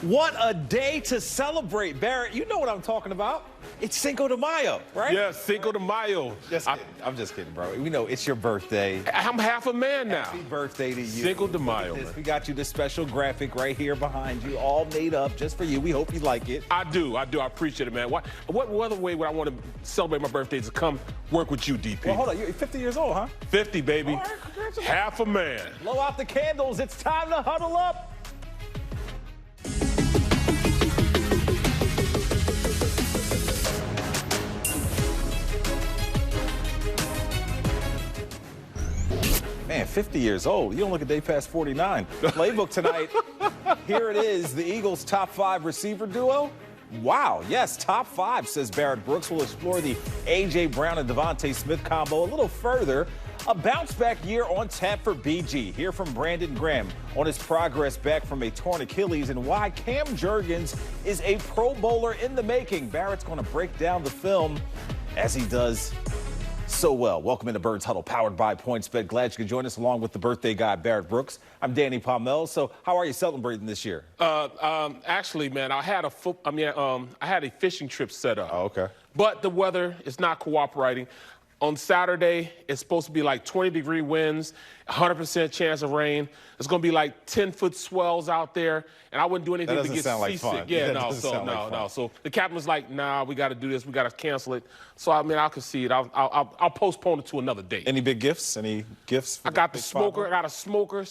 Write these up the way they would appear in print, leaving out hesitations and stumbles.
What a day to celebrate, Barrett. You know what I'm talking about. It's Cinco de Mayo, right? Yeah, Cinco de Mayo. I'm just kidding, bro. We know it's your birthday. I'm half a man now. Happy birthday to you. Cinco de Mayo, man. We got you this special graphic right here behind you, all made up just for you. We hope you like it. I do. I appreciate it, man. What other way would I want to celebrate my birthday is to come work with you, DP? Well, hold on. You're 50 years old, huh? 50, baby. All right, congratulations. Half a man. Blow out the candles. It's time to huddle up. Man, 50 years old. You don't look a day past 49. Playbook tonight. Here it is, the Eagles' top 5 receiver duo. Wow, yes, top 5, says Barrett Brooks. We'll explore the A.J. Brown and Devonta Smith combo a little further. A bounce-back year on tap for BG. Hear from Brandon Graham on his progress back from a torn Achilles and why Cam Jurgens is a Pro Bowler in the making. Barrett's going to break down the film as he does so well. Welcome into Birds Huddle, powered by PointsBet. Glad you could join us along with the birthday guy, Barrett Brooks. I'm Danny Palmel. So how are you celebrating this year? Actually, man, I had a fishing trip set up. Oh, okay. But the weather is not cooperating. On Saturday, it's supposed to be like 20-degree winds, 100% chance of rain. It's going to be like 10-foot swells out there, and I wouldn't do anything to get seasick. Like yeah, no. So the captain was like, "Nah, we got to do this. We got to cancel it." So I mean, I could see it. I'll postpone it to another date. Any big gifts? Any gifts? I got the smoker. I got a smoker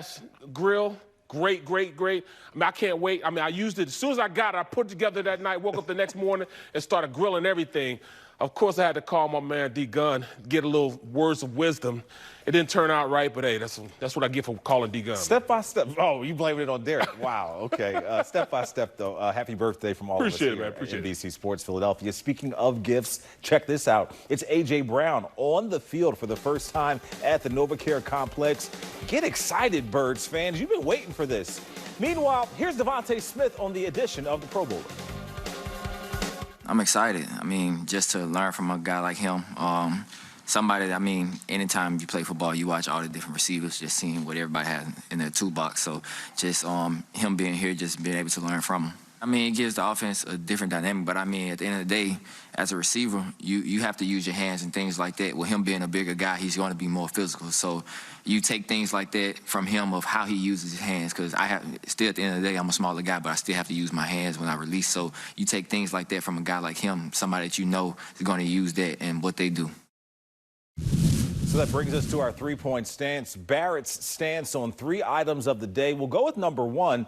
/ grill. Great. I mean, I can't wait. I mean, I used it as soon as I got it. I put it together that night, woke up the next morning, and started grilling everything. Of course, I had to call my man D Gunn, get a little words of wisdom. It didn't turn out right, but hey, that's what I get for calling D Gunn. Step by step. Oh, you blaming it on Derek. Wow. Okay. Step by step, though. Happy birthday from all of us here man. Appreciate it. NBC Sports Philadelphia. Speaking of gifts, check this out. It's A.J. Brown on the field for the first time at the NovaCare Complex. Get excited, Birds fans. You've been waiting for this. Meanwhile, here's Devonta Smith on the edition of the Pro Bowler. I'm excited. I mean, just to learn from a guy like him. Somebody, I mean, anytime you play football, you watch all the different receivers, just seeing what everybody has in their toolbox. So just him being here, just being able to learn from him. I mean, it gives the offense a different dynamic, but I mean, at the end of the day, as a receiver, you have to use your hands and things like that. With him being a bigger guy, he's going to be more physical. So you take things like that from him of how he uses his hands, because still at the end of the day, I'm a smaller guy, but I still have to use my hands when I release. So you take things like that from a guy like him, somebody that you know is going to use that and what they do. So that brings us to our three-point stance. Barrett's stance on 3 items of the day. We'll go with number 1.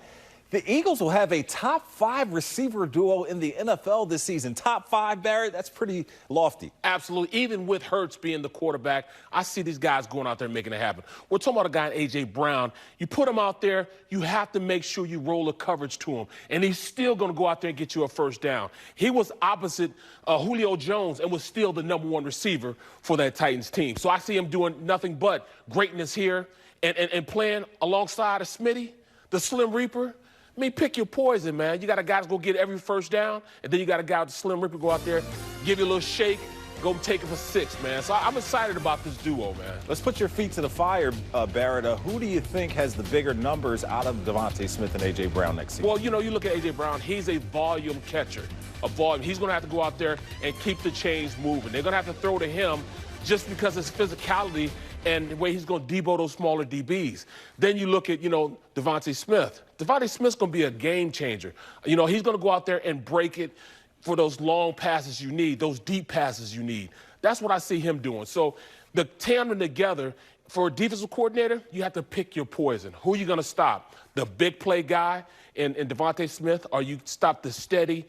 The Eagles will have a top 5 receiver duo in the NFL this season. Top 5, Barrett, that's pretty lofty. Absolutely. Even with Hurts being the quarterback, I see these guys going out there and making it happen. We're talking about a guy, A.J. Brown. You put him out there, you have to make sure you roll the coverage to him. And he's still going to go out there and get you a first down. He was opposite Julio Jones and was still the #1 receiver for that Titans team. So I see him doing nothing but greatness here and playing alongside of Smitty, the Slim Reaper. I mean, pick your poison, man. You got a guy that's going to get every first down, and then you got a guy with the Slim Reaper go out there, give you a little shake, go take it for 6, man. So I'm excited about this duo, man. Let's put your feet to the fire, Barrett. Who do you think has the bigger numbers out of Devonta Smith and A.J. Brown next season? Well, you know, you look at A.J. Brown, he's a volume catcher, He's going to have to go out there and keep the chains moving. They're going to have to throw to him just because of his physicality and the way he's going to debo those smaller DBs. Then you look at, Devonta Smith. Devonta Smith's going to be a game changer. He's going to go out there and break it for those long passes you need, those deep passes you need. That's what I see him doing. So the tandem together, for a defensive coordinator, you have to pick your poison. Who are you going to stop? The big play guy in Devonta Smith, or you stop the steady,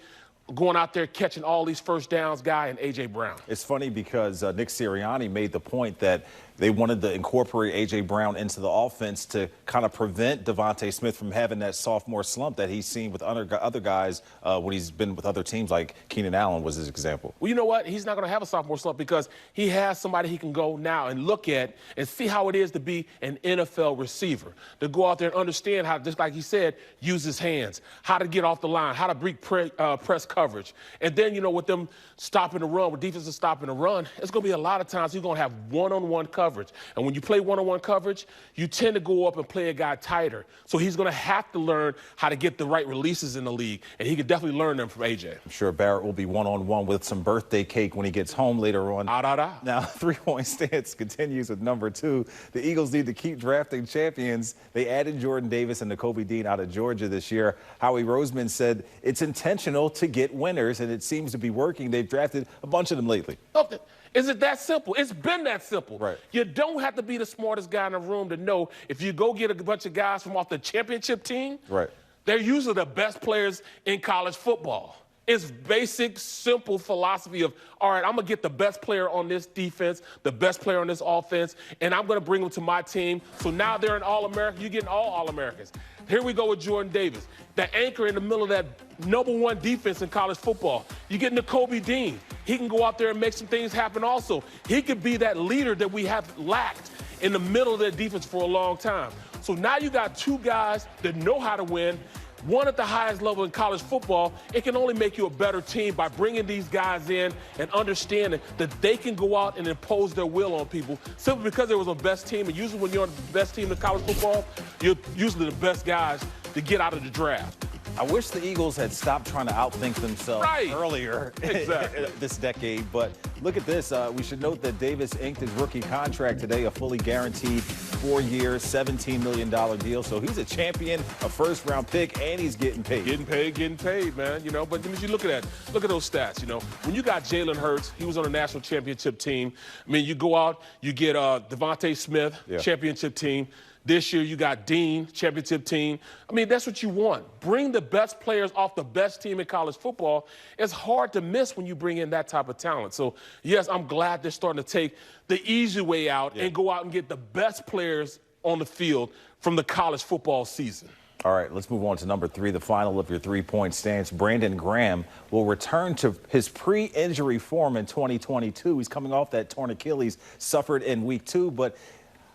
going out there catching all these first downs guy and A.J. Brown? It's funny because Nick Sirianni made the point that they wanted to incorporate A.J. Brown into the offense to kind of prevent Devonta Smith from having that sophomore slump that he's seen with other guys when he's been with other teams, like Keenan Allen was his example. Well, you know what? He's not going to have a sophomore slump because he has somebody he can go now and look at and see how it is to be an NFL receiver, to go out there and understand how, just like he said, use his hands, how to get off the line, how to break press coverage. coverage. And then, you know, with them stopping the run, with defenses stopping the run, it's going to be a lot of times you're going to have one-on-one coverage. And when you play one-on-one coverage, you tend to go up and play a guy tighter. So he's going to have to learn how to get the right releases in the league, and he could definitely learn them from A.J. I'm sure Barrett will be one-on-one with some birthday cake when he gets home later on. Now, three-point stance continues with number 2. The Eagles need to keep drafting champions. They added Jordan Davis and Nakobe Dean out of Georgia this year. Howie Roseman said it's intentional to get winners, and it seems to be working. They've drafted a bunch of them lately. Okay. Is it that simple? It's been that simple. Right. You don't have to be the smartest guy in the room to know if you go get a bunch of guys from off the championship team, right, they're usually the best players in college football. It's basic, simple philosophy of, all right, I'm going to get the best player on this defense, the best player on this offense, and I'm going to bring them to my team. So now they're an All-American. You're getting all All-Americans. Here we go with Jordan Davis, the anchor in the middle of that #1 defense in college football. You get Nakobe Dean. He can go out there and make some things happen also. He could be that leader that we have lacked in the middle of their defense for a long time. So now you got 2 guys that know how to win, one at the highest level in college football. It can only make you a better team by bringing these guys in and understanding that they can go out and impose their will on people simply because they was the best team. And usually when you're on the best team in college football, you're usually the best guys to get out of the draft. I wish the Eagles had stopped trying to outthink themselves earlier this decade. But look at this. We should note that Davis inked his rookie contract today, a fully guaranteed 4 years, $17 million deal. So he's a champion, a first-round pick, and he's getting paid. Getting paid, man. You know, but when you look at that, look at those stats. You know, when you got Jalen Hurts, he was on a national championship team. I mean, you go out, you get Devonta Smith, championship team. This year, you got Dean, championship team. I mean, that's what you want. Bring the best players off the best team in college football. It's hard to miss when you bring in that type of talent. So, yes, I'm glad they're starting to take the easy way out and go out and get the best players on the field from the college football season. All right, let's move on to number 3, the final of your three-point stance. Brandon Graham will return to his pre-injury form in 2022. He's coming off that torn Achilles suffered in week 2, but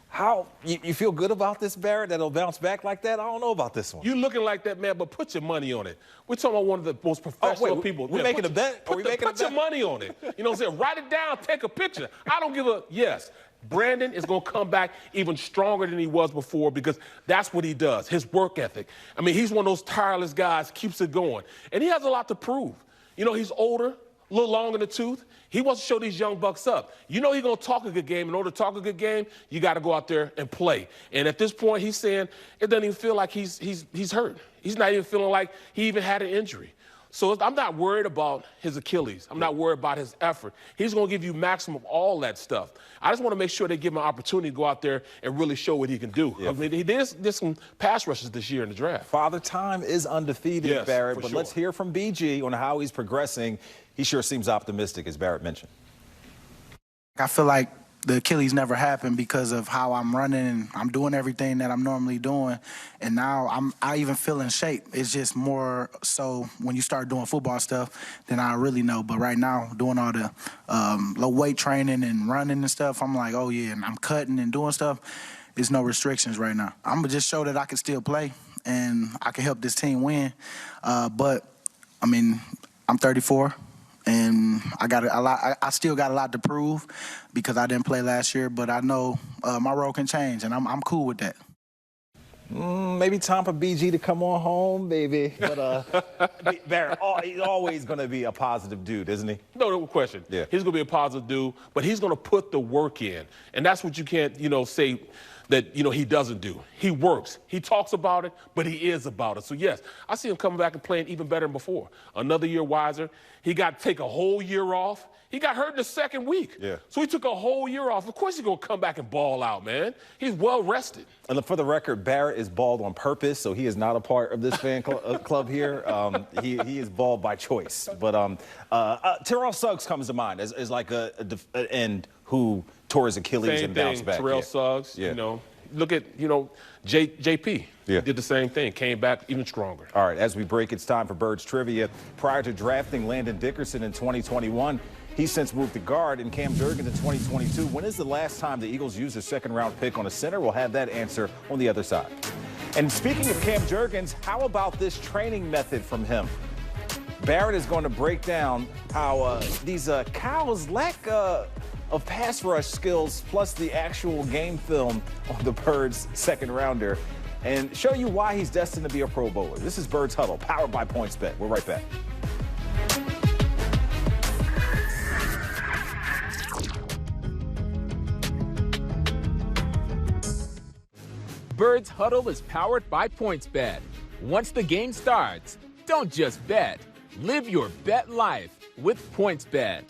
how you feel good about this, Barrett, that he'll bounce back like that? I don't know about this one. You looking like that, man, but put your money on it. We're talking about one of the most professional people. We're making a bet? Put your money on it. You know what I'm saying? Write it down, take a picture. I don't give a yes. Brandon is going to come back even stronger than he was before because that's what he does, his work ethic. I mean, he's one of those tireless guys, keeps it going. And he has a lot to prove. You know, he's older, a little long in the tooth. He wants to show these young bucks up. You know he's going to talk a good game. In order to talk a good game, you got to go out there and play. And at this point, he's saying it doesn't even feel like he's hurt. He's not even feeling like he even had an injury. So I'm not worried about his Achilles. I'm not worried about his effort. He's going to give you maximum of all that stuff. I just want to make sure they give him an opportunity to go out there and really show what he can do. I mean, he did some pass rushes this year in the draft. Father Time is undefeated, Barrett, but let's hear from BG on how he's progressing. He sure seems optimistic, as Barrett mentioned. I feel like the Achilles never happened because of how I'm running and I'm doing everything that I'm normally doing. And now I even feel in shape. It's just more so when you start doing football stuff, then I really know. But right now, doing all the low weight training and running and stuff, I'm like, oh yeah, and I'm cutting and doing stuff. There's no restrictions right now. I'm gonna just show that I can still play and I can help this team win. But I mean, I'm 34. And I still got a lot to prove because I didn't play last year, but I know my role can change, and I'm cool with that. Maybe time for BG to come on home, baby. But Barrett, he's always going to be a positive dude, isn't he? No question. Yeah. He's going to be a positive dude, but he's going to put the work in. And that's what you can't, say that, he doesn't do. He works. He talks about it, but he is about it. So, yes, I see him coming back and playing even better than before. Another year wiser. He got to take a whole year off. He got hurt in the second week. Yeah. So he took a whole year off. Of course he's going to come back and ball out, man. He's well rested. And for the record, Barrett is bald on purpose, so he is not a part of this fan club here. He is bald by choice. But Terrell Suggs comes to mind as like an end who tore his Achilles and bounced back. Terrell Suggs, look at, JP. Yeah. Did the same thing, came back even stronger. All right, as we break, it's time for Birds Trivia. Prior to drafting Landon Dickerson in 2021, he's since moved to guard and Cam Jurgens in 2022. When is the last time the Eagles used a second-round pick on a center? We'll have that answer on the other side. And speaking of Cam Jurgens, how about this training method from him? Barrett is going to break down how these Cows lack of pass rush skills, plus the actual game film on the Birds' second rounder, and show you why he's destined to be a Pro Bowler. This is Birds Huddle, powered by PointsBet. We're right back. Birds Huddle is powered by PointsBet. Once the game starts, don't just bet. Live your bet life with PointsBet.